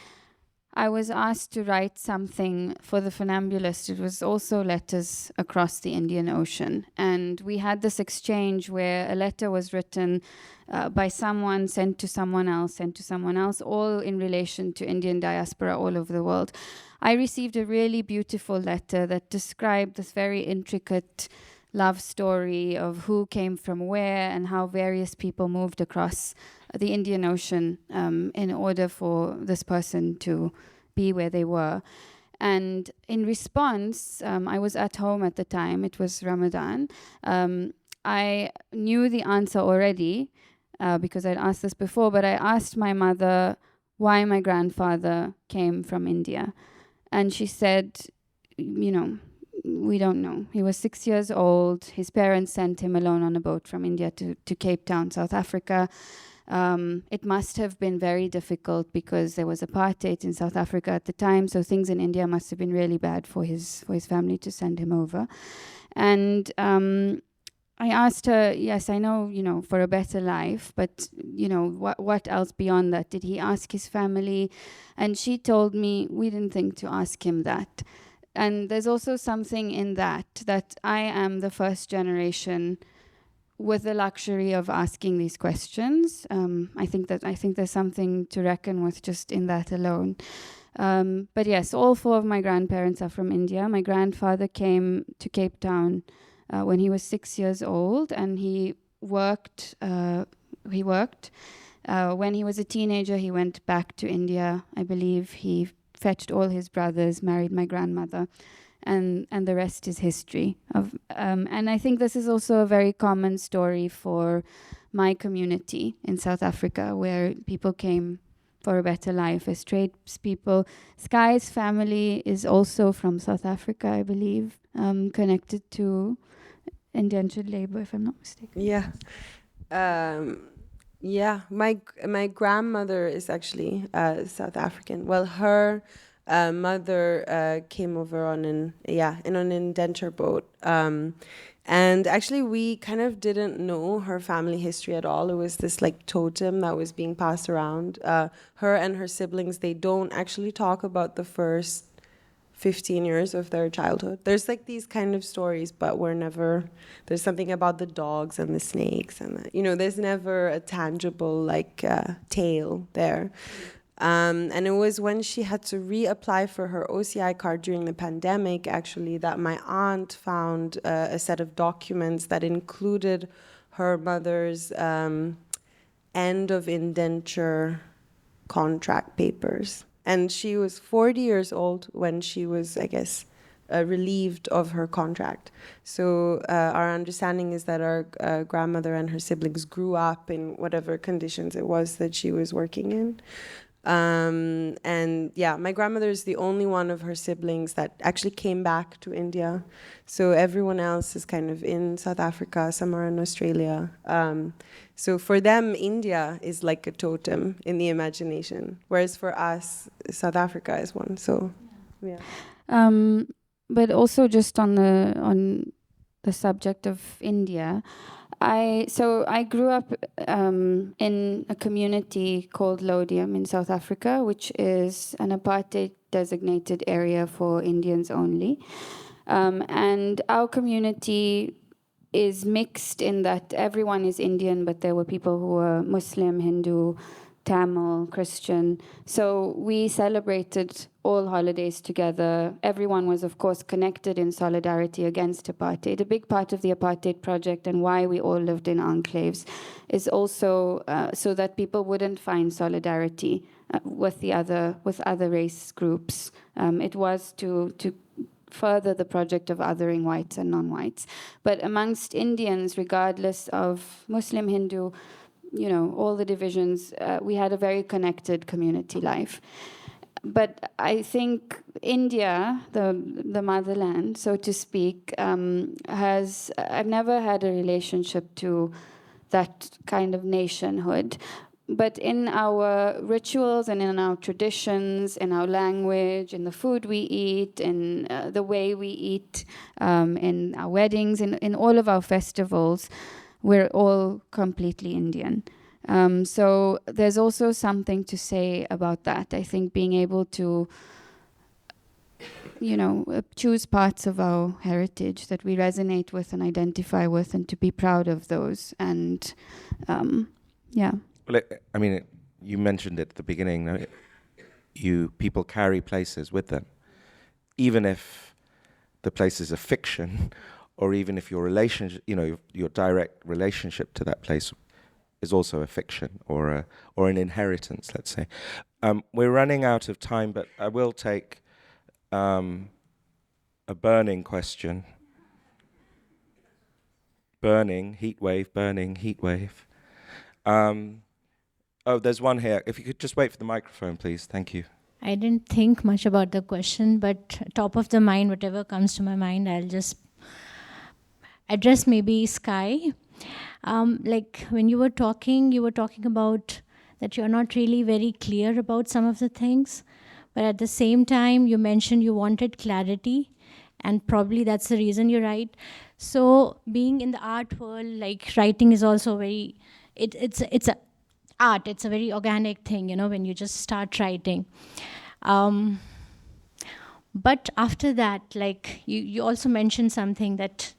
S3: I was asked to write something for the Funambulist. It was also letters across the Indian Ocean. And we had this exchange where a letter was written by someone, sent to someone else, all in relation to Indian diaspora all over the world. I received a really beautiful letter that described this very intricate love story of who came from where and how various people moved across the Indian Ocean in order for this person to be where they were. And in response, I was at home at the time, it was Ramadan. I knew the answer already because I'd asked this before, but I asked my mother why my grandfather came from India. And she said, you know, we don't know. He was 6 years old. His parents sent him alone on a boat from India to Cape Town, South Africa. It must have been very difficult because there was apartheid in South Africa at the time, so things in India must have been really bad for his family to send him over. And I asked her, yes, I know, you know, for a better life, but, you know, what else beyond that? Did he ask his family? And she told me, we didn't think to ask him that. And there's also something in that I am the first generation with the luxury of asking these questions. I think there's something to reckon with just in that alone. But yes, all four of my grandparents are from India. My grandfather came to Cape Town when he was 6 years old, and he worked. When he was a teenager, he went back to India. I believe he fetched all his brothers, married my grandmother, and the rest is history. And I think this is also a very common story for my community in South Africa, where people came for a better life as tradespeople. Skye's family is also from South Africa, I believe, connected to indentured labor, if I'm not mistaken.
S2: Yeah. My grandmother is actually South African. Well, her mother came over on an indenture boat. And actually, we kind of didn't know her family history at all. It was this like totem that was being passed around. Her and her siblings, they don't actually talk about the first 15 years of their childhood. There's like these kind of stories, but there's something about the dogs and the snakes and there's never a tangible like tale there. And it was when she had to reapply for her OCI card during the pandemic, actually, that my aunt found a set of documents that included her mother's end of indenture contract papers. And she was 40 years old when she was, I guess, relieved of her contract. So our understanding is that our grandmother and her siblings grew up in whatever conditions it was that she was working in. And yeah, my grandmother is the only one of her siblings that actually came back to India. So everyone else is kind of in South Africa, some are in Australia. So for them, India is like a totem in the imagination, whereas for us, South Africa is one. So, yeah.
S3: But also just on the subject of India, I grew up in a community called Lodium in South Africa, which is an apartheid designated area for Indians only. And our community is mixed in that everyone is Indian, but there were people who were Muslim, Hindu, Tamil, Christian. So we celebrated all holidays together. Everyone was, of course, connected in solidarity against apartheid. A big part of the apartheid project and why we all lived in enclaves is also so that people wouldn't find solidarity with other race groups. It was to further the project of othering whites and non-whites. But amongst Indians, regardless of Muslim, Hindu, all the divisions, we had a very connected community life. But I think India, the motherland, so to speak, I've never had a relationship to that kind of nationhood. But in our rituals and in our traditions, in our language, in the food we eat, in the way we eat, in our weddings, in all of our festivals, we're all completely Indian. So there's also something to say about that. I think being able to, choose parts of our heritage that we resonate with and identify with, and to be proud of those. And yeah.
S1: Well, you mentioned it at the beginning. People carry places with them, even if the place is a fiction or even if your relationship, your direct relationship to that place is also a fiction or an inheritance, let's say. We're running out of time, but I will take a burning question. Burning heat wave. There's one here. If you could just wait for the microphone, please. Thank you.
S4: I didn't think much about the question, but top of the mind, whatever comes to my mind, I'll just address maybe Skye. Like when you were talking about that you're not really very clear about some of the things, but at the same time, you mentioned you wanted clarity, and probably that's the reason you write. So being in the art world, like writing is also very, it's a art, it's a very organic thing, when you just start writing. But after that, like you also mentioned something that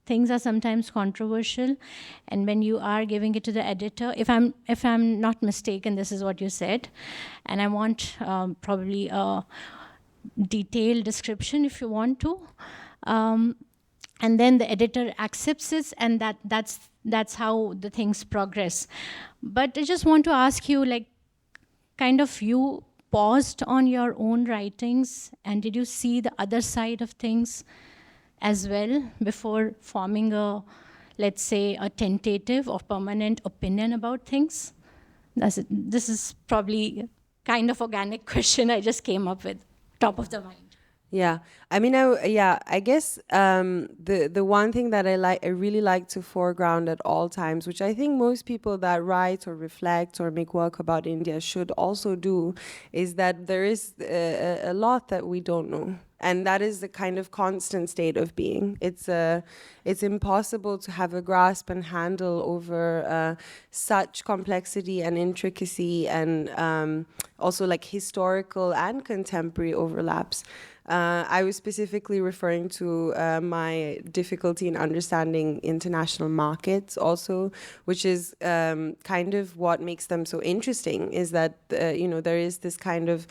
S4: things are sometimes controversial, and when you are giving it to the editor, if I'm not mistaken, this is what you said, and I want probably a detailed description if you want to, and then the editor accepts it, and that's how the things progress. But I just want to ask you, like, kind of you paused on your own writings, and did you see the other side of things as well before forming let's say, a tentative or permanent opinion about things? This is probably kind of organic question I just came up with, top of the mind.
S2: Yeah, I mean, I guess the one thing that I really like to foreground at all times, which I think most people that write or reflect or make work about India should also do, is that there is a lot that we don't know. And that is the kind of constant state of being. It's impossible to have a grasp and handle over such complexity and intricacy, and also like historical and contemporary overlaps. I was specifically referring to my difficulty in understanding international markets also, which is kind of what makes them so interesting, is that, there is this kind of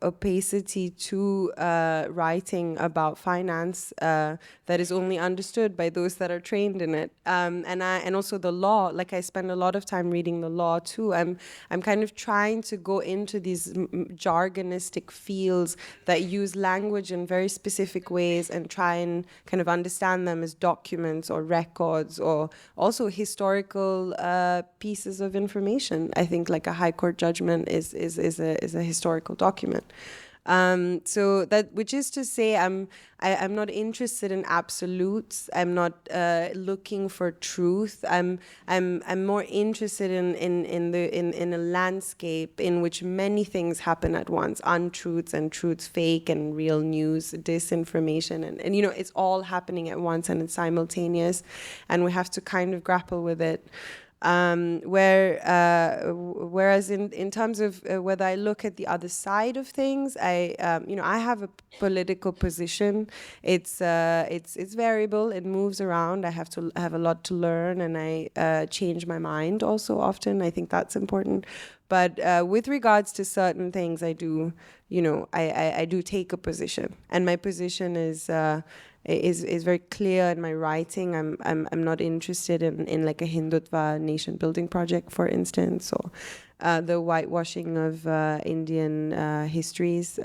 S2: opacity to writing about finance that is only understood by those that are trained in it, and also the law. Like, I spend a lot of time reading the law too. I'm kind of trying to go into these jargonistic fields that use language in very specific ways and try and kind of understand them as documents or records or also historical pieces of information. I think like a high court judgment is a historical document. So that, which is to say, I'm not interested in absolutes. I'm not looking for truth. I'm more interested in a landscape in which many things happen at once: untruths and truths, fake and real news, disinformation, and it's all happening at once and it's simultaneous, and we have to kind of grapple with it. Whereas in terms of whether I look at the other side of things, I have a political position. It's variable. It moves around. I have a lot to learn, and I change my mind also often. I think that's important. But with regards to certain things, I do take a position, and my position is very clear in my writing. I'm not interested in like a Hindutva nation building project, for instance, or the whitewashing of Indian histories.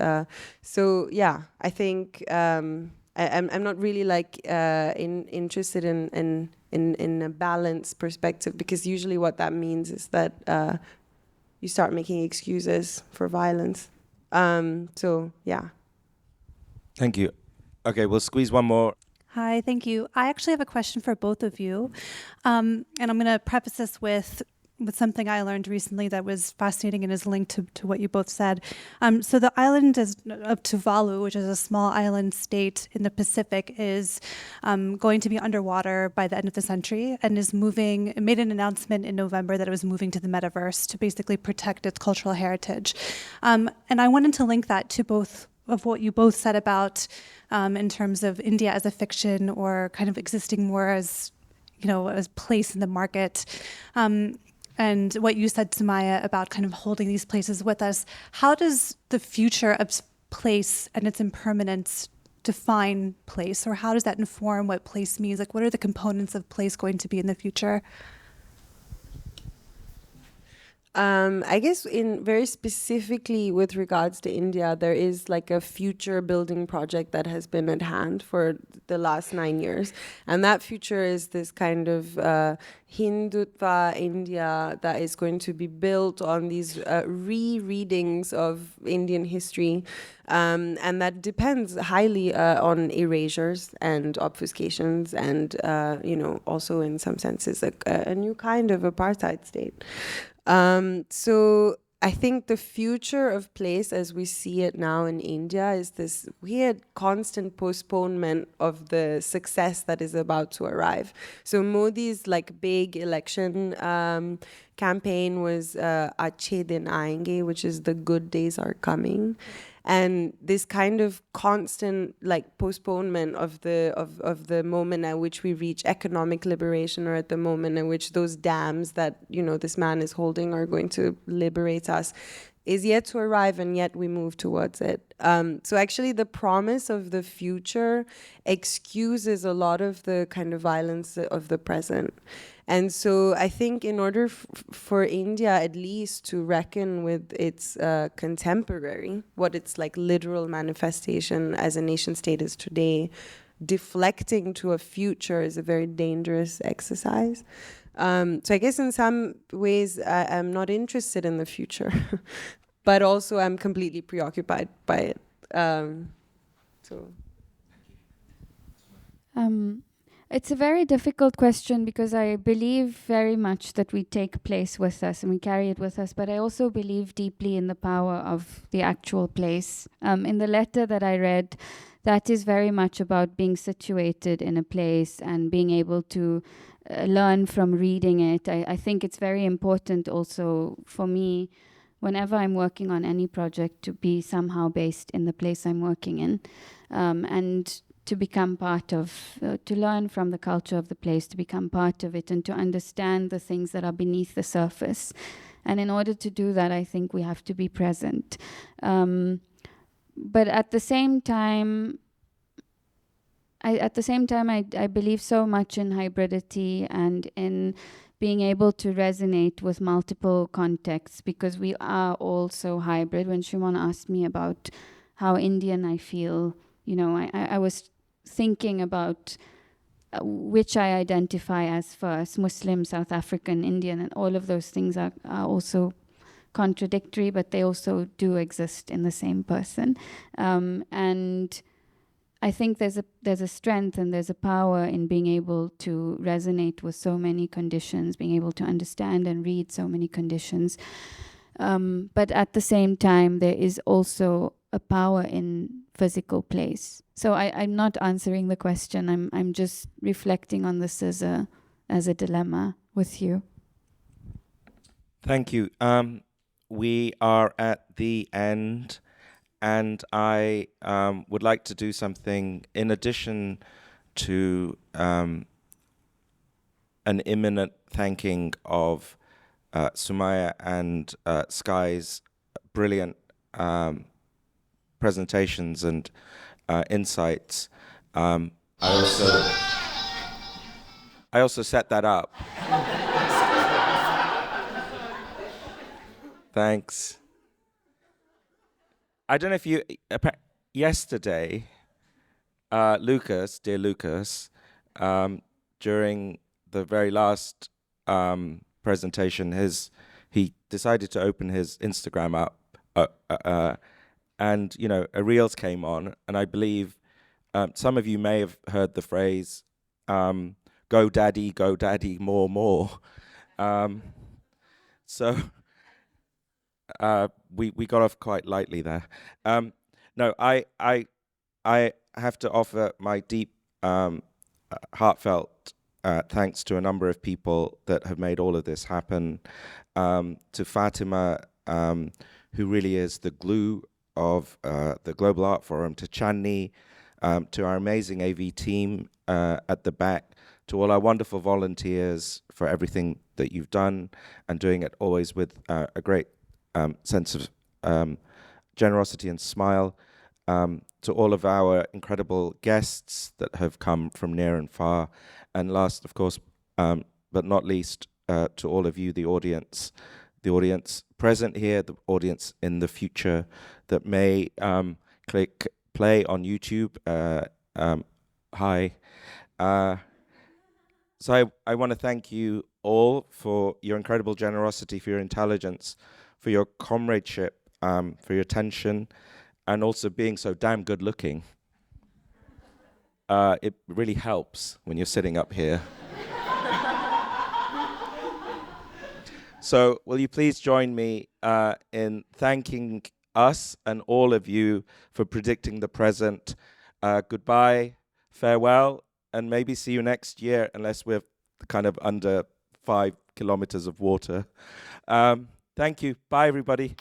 S2: So yeah, I think I'm not really like interested in a balanced perspective, because usually what that means is that you start making excuses for violence. So yeah.
S1: Thank you. Okay, we'll squeeze one more.
S5: Hi, thank you. I actually have a question for both of you. And I'm going to preface this with something I learned recently that was fascinating and is linked to what you both said. So the island of Tuvalu, which is a small island state in the Pacific, is going to be underwater by the end of the century, and is moving. It made an announcement in November that it was moving to the metaverse to basically protect its cultural heritage. And I wanted to link that to both of what you both said about in terms of India as a fiction, or kind of existing more as, as place in the market. And what you said, Sumayya, about kind of holding these places with us. How does the future of place and its impermanence define place, or how does that inform what place means? Like, what are the components of place going to be in the future?
S2: I guess in very specifically with regards to India, there is like a future building project that has been at hand for the last 9 years. And that future is this kind of Hindutva India that is going to be built on these rereadings of Indian history. And that depends highly on erasures and obfuscations and, also in some senses a new kind of apartheid state. So I think the future of place as we see it now in India is this weird constant postponement of the success that is about to arrive. So Modi's like big election campaign was Achhe Din Aayenge, which is the good days are coming. And this kind of constant like postponement of the moment at which we reach economic liberation, or at the moment at which those dams that this man is holding are going to liberate us, is yet to arrive, and yet we move towards it. So actually the promise of the future excuses a lot of the kind of violence of the present. And so I think in order for India at least to reckon with its contemporary, what its like literal manifestation as a nation state is today, deflecting to a future is a very dangerous exercise. So I guess in some ways I'm not interested in the future, but also I'm completely preoccupied by it.
S3: It's a very difficult question because I believe very much that we take place with us and we carry it with us, but I also believe deeply in the power of the actual place. In the letter that I read, that is very much about being situated in a place and being able to learn from reading it. I think it's very important also for me, whenever I'm working on any project, to be somehow based in the place I'm working in, and to become part of, to learn from the culture of the place, to become part of it, and to understand the things that are beneath the surface. And in order to do that, I think we have to be present. But at the same time, I believe so much in hybridity and in being able to resonate with multiple contexts, because we are all so hybrid. When Shumon asked me about how Indian I feel, I was thinking about which I identify as first, Muslim, South African, Indian, and all of those things are also contradictory, but they also do exist in the same person. And I think there's a strength and there's a power in being able to resonate with so many conditions, being able to understand and read so many conditions. But at the same time, there is also a power in physical place. So I'm not answering the question. I'm just reflecting on this as a dilemma with you.
S1: Thank you. We are at the end, and I would like to do something in addition to an imminent thanking of Sumayya and Skye's brilliant presentations and insights. I also set that up. Thanks. I don't know if you, yesterday, dear Lucas, during the very last presentation, he decided to open his Instagram up, and a Reels came on, and I believe some of you may have heard the phrase, go daddy, more. So we got off quite lightly there. No, I have to offer my deep, heartfelt thanks to a number of people that have made all of this happen. To Fatima, who really is the glue of the Global Art Forum, to Chandni, to our amazing AV team at the back, to all our wonderful volunteers for everything that you've done, and doing it always with a great sense of generosity and smile. to all of our incredible guests that have come from near and far, and last, of course, but not least, to all of you, the audience present here, the audience in the future that may click play on YouTube. Hi. So I want to thank you all for your incredible generosity, for your intelligence, for your comradeship, for your attention, and also being so damn good looking. It really helps when you're sitting up here. So will you please join me in thanking us and all of you for predicting the present. Goodbye, farewell, and maybe see you next year, unless we're kind of under 5 kilometers of water. Thank you. Bye, everybody.